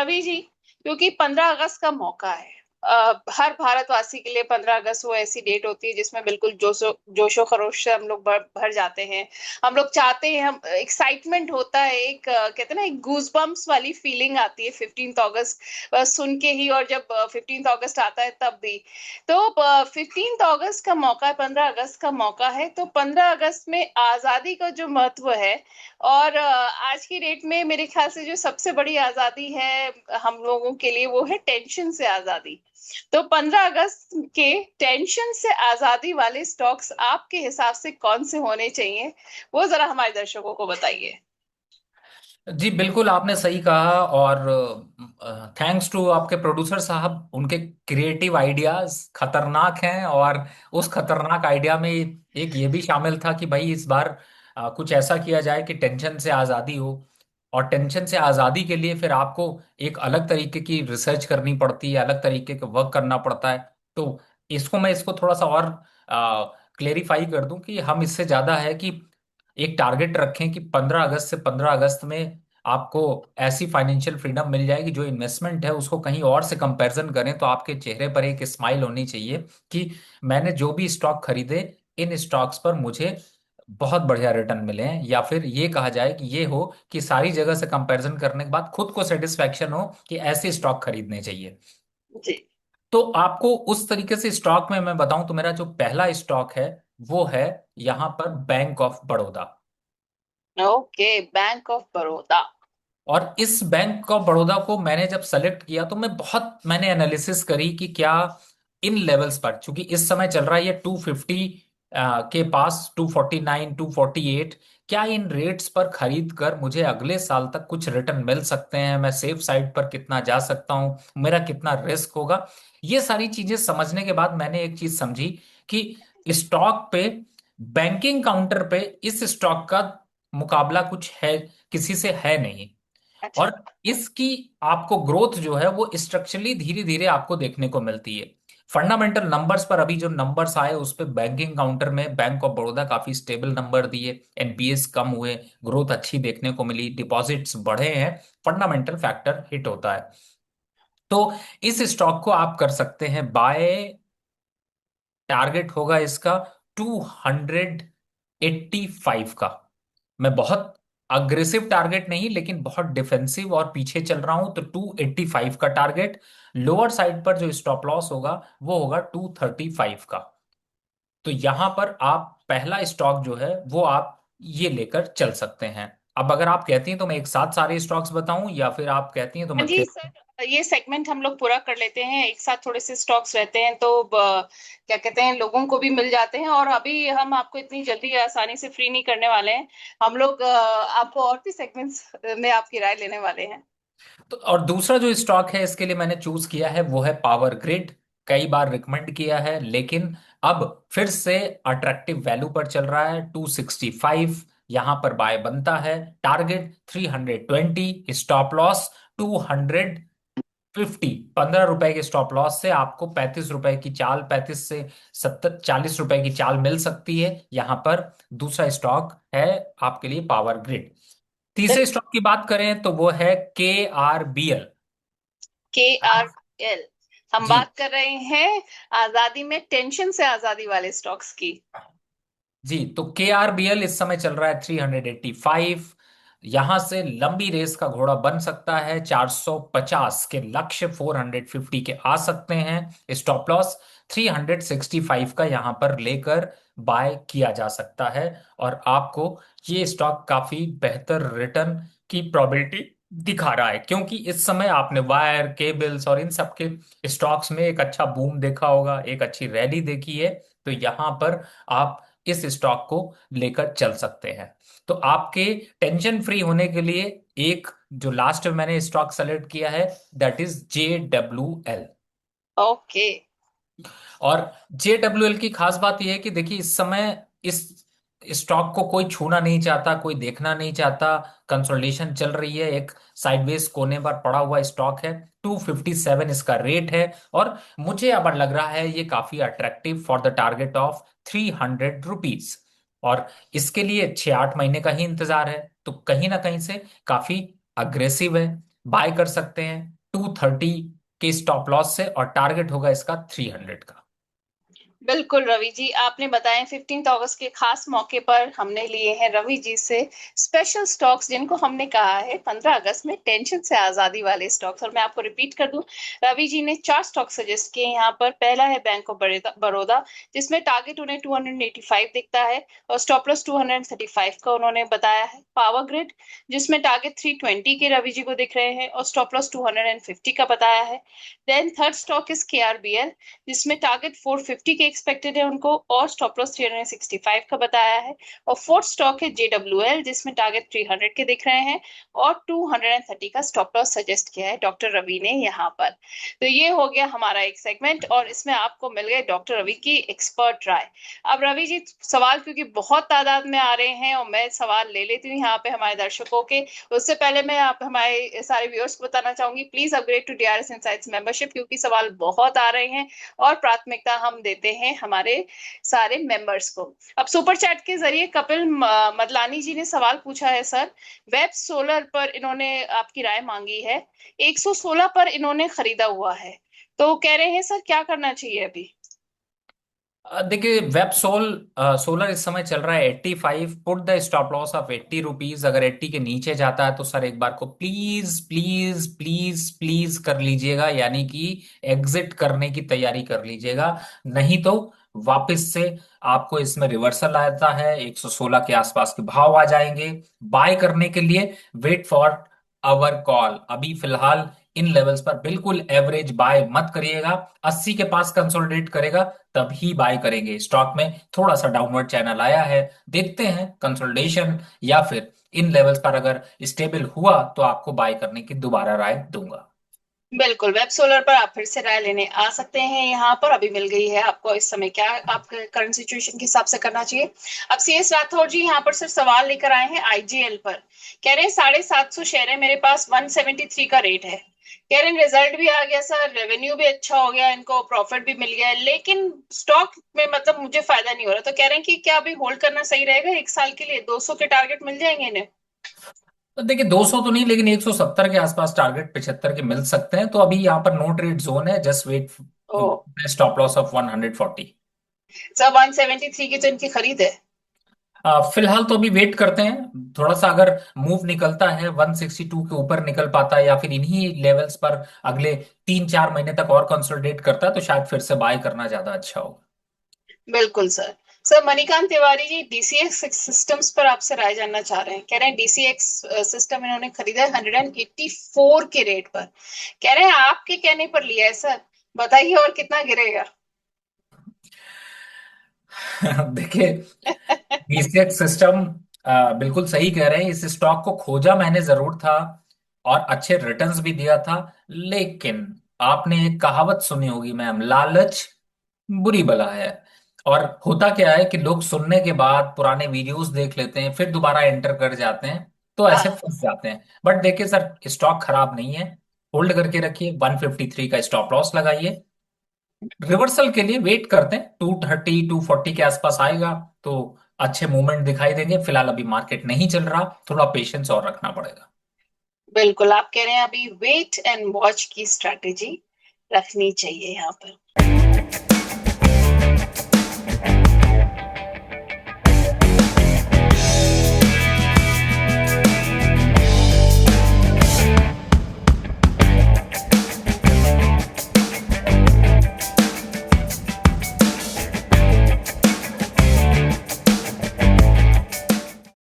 रवि जी, क्योंकि 15 अगस्त का मौका है। हर भारतवासी के लिए 15 अगस्त वो ऐसी डेट होती है जिसमें बिल्कुल जोशो जोशो खरोश से हम लोग भर जाते हैं। हम लोग चाहते हैं, हम एक्साइटमेंट होता है, एक कहते हैं ना, एक गूज बम्प्स वाली फीलिंग आती है 15 अगस्त सुन के ही। और जब 15 अगस्त आता है तब भी। तो 15 अगस्त का मौका है, 15 अगस्त का मौका है, तो 15 अगस्त में आजादी का जो महत्व है। और आज की डेट में मेरे ख्याल से जो सबसे बड़ी आजादी है हम लोगों के लिए, वो है टेंशन से आजादी। तो 15 अगस्त के टेंशन से आजादी वाले स्टॉक्स आपके हिसाब से कौन से होने चाहिए, वो जरा हमारे दर्शकों को बताइए। जी बिल्कुल आपने सही कहा। और थैंक्स टू आपके प्रोड्यूसर साहब, उनके क्रिएटिव आइडियाज खतरनाक हैं। और उस खतरनाक आइडिया में एक ये भी शामिल था कि भाई इस बार कुछ ऐसा किया जाए कि टेंशन से आज़ादी हो। और टेंशन से आज़ादी के लिए फिर आपको एक अलग तरीके की रिसर्च करनी पड़ती है, अलग तरीके का वर्क करना पड़ता है। तो इसको थोड़ा सा और क्लेरिफाई कर दूं कि हम इससे ज़्यादा है कि एक टारगेट रखें कि 15 अगस्त से 15 अगस्त में आपको ऐसी फाइनेंशियल फ्रीडम मिल जाएगी, जो इन्वेस्टमेंट है उसको कहीं और से कंपैरिजन करें तो आपके चेहरे पर एक स्माइल होनी चाहिए कि मैंने जो भी स्टॉक खरीदे, इन स्टॉक्स पर मुझे बहुत बढ़िया रिटर्न मिले हैं। या फिर ये कहा जाए कि ये हो कि सारी जगह से कंपैरिजन करने के बाद खुद को सेटिस्फैक्शन हो कि ऐसे स्टॉक खरीदने चाहिए। जी। तो आपको उस तरीके से स्टॉक में मैं बताऊं तो मेरा जो पहला स्टॉक है वो है यहां पर bank of Baroda. Okay, bank of Baroda. और इस बैंक ऑफ बड़ौदा को मैंने जब सेलेक्ट किया तो मैंने एनालिसिस करी कि क्या इन लेवल्स पर, चूंकि इस समय चल रहा है ये 250 के पास, 249, 248, क्या इन रेट्स पर खरीद कर मुझे अगले साल तक कुछ रिटर्न मिल सकते हैं, मैं सेफ साइड पर कितना जा सकता हूं, मेरा कितना रिस्क होगा। ये सारी चीजें समझने के बाद मैंने एक चीज समझी कि स्टॉक पे, बैंकिंग काउंटर पे इस स्टॉक का मुकाबला कुछ है, किसी से है नहीं। अच्छा। और इसकी आपको ग्रोथ जो है वो स्ट्रक्चरली धीरे धीरे आपको देखने को मिलती है। फंडामेंटल नंबर्स पर अभी जो नंबर्स आए उस पे बैंकिंग काउंटर में बैंक ऑफ बड़ौदा काफी स्टेबल नंबर दिए, एनपीएस कम हुए, ग्रोथ अच्छी देखने को मिली, डिपॉजिट्स बढ़े हैं। फंडामेंटल फैक्टर हिट होता है। तो इस स्टॉक को आप कर सकते हैं बाय। टारगेट होगा इसका 285 का। मैं बहुत अग्रेसिव टारगेट नहीं, लेकिन बहुत डिफेंसिव और पीछे चल रहा हूं, तो 285 का टारगेट। लोअर साइड पर जो स्टॉप लॉस होगा वो होगा 235 का। तो यहां पर आप पहला स्टॉक जो है वो आप ये लेकर चल सकते हैं। अब अगर आप कहती हैं तो मैं एक साथ सारे स्टॉक्स बताऊं, या फिर आप कहती हैं तो हाँ मैं जी सर, ये सेगमेंट हम लोग पूरा कर लेते हैं, एक साथ थोड़े से स्टॉक्स रहते हैं तो क्या कहते हैं, लोगों को भी मिल जाते हैं। और अभी हम आपको इतनी जल्दी आसानी से फ्री नहीं करने वाले हैं। हम लोग आपको और भी सेगमेंट्स में आपकी राय लेने वाले हैं। तो और दूसरा जो स्टॉक है इसके लिए मैंने चूज किया है वो है पावर ग्रिड। कई बार रिकमेंड किया है, लेकिन अब फिर से अट्रैक्टिव वैल्यू पर चल रहा है, 265। यहां पर बाय बनता है। Target 320, stop loss 250। 15 रुपए के स्टॉप लॉस से आपको 35 रुपए की चाल, 35 से 40 रुपए की चाल मिल सकती है यहां पर। दूसरा स्टॉक है आपके लिए पावर ग्रिड। तीसरे बिल्कुल। स्टॉक की बात करें तो वो है KRBL। KRL। हम जी बात कर रहे हैं आजादी में टेंशन से आजादी वाले स्टॉक्स की। जी, तो KRBL इस समय चल रहा है 385। यहां से लंबी रेस का घोड़ा बन सकता है, 450 के लक्ष्य 450 के आ सकते हैं। स्टॉप लॉस 365 का यहां पर लेकर बाय किया जा सकता है। और आपको ये स्टॉक काफी बेहतर रिटर्न की प्रोबेबिलिटी दिखा रहा है, क्योंकि इस समय आपने वायर केबल्स और इन सब के स्टॉक्स में एक अच्छा बूम देखा होगा, एक अच्छी रैली देखी है। तो यहां पर आप इस स्टॉक को लेकर चल सकते हैं। तो आपके टेंशन फ्री होने के लिए एक जो लास्ट में मैंने स्टॉक सेलेक्ट किया है, दैट इज JWL। ओके। और JWL की खास बात यह है कि देखिए इस समय इस स्टॉक को कोई छूना नहीं चाहता, कोई देखना नहीं चाहता। कंसोलिडेशन चल रही है, एक साइडवेज कोने पर पड़ा हुआ स्टॉक है। 257 इसका रेट है। और मुझे अब लग रहा है ये काफी attractive for the target of 300 rupees. और इसके लिए 6-8 महीने का ही इंतजार है, तो कहीं ना कहीं से काफी अग्रेसिव है, बाय कर सकते हैं। 230 के स्टॉप लॉस से, और टारगेट होगा इसका 300 का। बिल्कुल रवि जी, आपने बताया 15 अगस्त के खास मौके पर हमने लिए हैं रवि जी से स्पेशल स्टॉक्स, जिनको हमने कहा है 15 अगस्त में टेंशन से आजादी वाले स्टॉक्स। और मैं आपको रिपीट कर दूं, रवि जी ने 4 स्टॉक सजेस्ट किए यहाँ पर। पहला है बैंक ऑफ बड़ौदा, जिसमें टारगेट उन्हें 285 दिखता है और स्टॉप लॉस 235 का उन्होंने बताया है। पावर ग्रिड, जिसमें टारगेट 320 के रवि जी को दिख रहे हैं और स्टॉप लॉस 250 का बताया है। Then third stock is KRBL, जिसमें टारगेट 450 के एक्सपेक्टेड है उनको और स्टॉप लॉस 365 का बताया है। और फोर्थ स्टॉक है जेडब्ल्यूएल, जिसमें टारगेट 300 के दिख रहे हैं और 230 का स्टॉप लॉस सजेस्ट किया है डॉक्टर रवि ने यहाँ पर। तो ये हो गया हमारा एक सेगमेंट, और इसमें आपको मिल गए डॉक्टर रवि की एक्सपर्ट राय। अब रवि जी, सवाल क्योंकि बहुत तादाद में आ रहे हैं और मैं सवाल ले लेती हूँ यहाँ पे हमारे दर्शकों के, उससे पहले मैं आप हमारे सारे व्यूअर्स को बताना चाहूंगी, please upgrade to DRS insights membership, क्योंकि सवाल बहुत आ रहे हैं और प्राथमिकता हम देते हैं हमारे सारे मेंबर्स को। अब सुपर चैट के जरिए कपिल मदलानी जी ने सवाल पूछा है सर, वेब सोलर पर इन्होंने आपकी राय मांगी है। 116 पर इन्होंने खरीदा हुआ है, तो कह रहे हैं सर क्या करना चाहिए अभी। देखिए, वेब सोलर इस समय चल रहा है 85। Put the stop loss of 80 rupees. अगर 80 के नीचे जाता है तो सर एक बार को प्लीज प्लीज प्लीज प्लीज कर लीजिएगा, यानी कि एग्जिट करने की तैयारी कर लीजिएगा। नहीं तो वापस से आपको इसमें रिवर्सल आता है, 116 के आसपास के भाव आ जाएंगे। बाय करने के लिए वेट फॉर आवर कॉल। अभी फिलहाल इन लेवल्स पर बिल्कुल एवरेज बाय मत करिएगा। 80 के पास कंसोलिडेट करेगा तभी बाय करेंगे। स्टॉक में थोड़ा सा डाउनवर्ड चैनल आया है, देखते हैं कंसोलिडेशन या फिर इन लेवल्स पर अगर स्टेबल हुआ तो आपको बाय करने की दोबारा राय दूंगा। बिल्कुल, वेब सोलर पर आप फिर से राय लेने आ सकते हैं यहाँ पर, अभी मिल गई है आपको। इस समय क्या आपके करंट सिचुएशन के हिसाब से करना चाहिए। अब सीएस राठौर जी यहाँ पर सिर्फ सवाल लेकर आए हैं आईजीएल पर। कह रहे हैं 750 शेयर है मेरे पास, 173 का रेट है। कह रहे हैं रिजल्ट भी आ गया सर, रेवेन्यू भी अच्छा हो गया, इनको प्रॉफिट भी मिल गया है, लेकिन स्टॉक में मतलब मुझे फायदा नहीं हो रहा। तो कह रहे हैं कि क्या अभी होल्ड करना सही रहेगा एक साल के लिए, 200 के टारगेट मिल जाएंगे इन्हें। तो देखिए, 200 तो नहीं, लेकिन 170 के आसपास टारगेट 75 के मिल सकते हैं। तो अभी यहाँ पर नो ट्रेड जोन है, just wait. Oh, stop loss of 140। Sir 173 की तो इनकी खरीद है। फिलहाल तो अभी वेट करते हैं थोड़ा सा। अगर मूव निकलता है 162 के ऊपर निकल पाता है या फिर इन्हीं लेवल्स पर अगले 3-4 महीने तक और कंसोलिडेट करता है, तो शायद फिर से बाय करना ज्यादा अच्छा होगा। बिल्कुल sir. Sir Manikant Tiwari ji DCX systems पर आपसे राय जानना चाह रहे हैं। कह रहे हैं डीसीएक्स सिस्टम इन्होंने खरीदा है 184 के रेट पर। कह रहे हैं आपके कहने पर लिया है सर, बताइए और कितना गिरेगा। देखिए, बीसीएक्स सिस्टम बिल्कुल सही कह रहे हैं। इस स्टॉक को खोजा मैंने जरूर था और अच्छे रिटर्न्स भी दिया था, लेकिन आपने एक कहावत सुनी होगी मैम, लालच बुरी बला है। और होता क्या है कि लोग सुनने के बाद पुराने वीडियोस देख लेते हैं, फिर दोबारा एंटर कर जाते हैं, तो ऐसे हाँ, फंस जाते हैं। बट देखिए सर, स्टॉक खराब नहीं है। होल्ड करके रखिए, 153 का स्टॉप लॉस लगाइए। रिवर्सल के लिए वेट करते हैं, 230 240 के आसपास आएगा तो अच्छे मूवमेंट दिखाई देंगे। फिलहाल अभी मार्केट नहीं चल रहा, थोड़ा पेशेंस और रखना पड़ेगा। बिल्कुल आप कह रहे हैं अभी वेट एंड वॉच की स्ट्रैटेजी रखनी चाहिए यहाँ पर।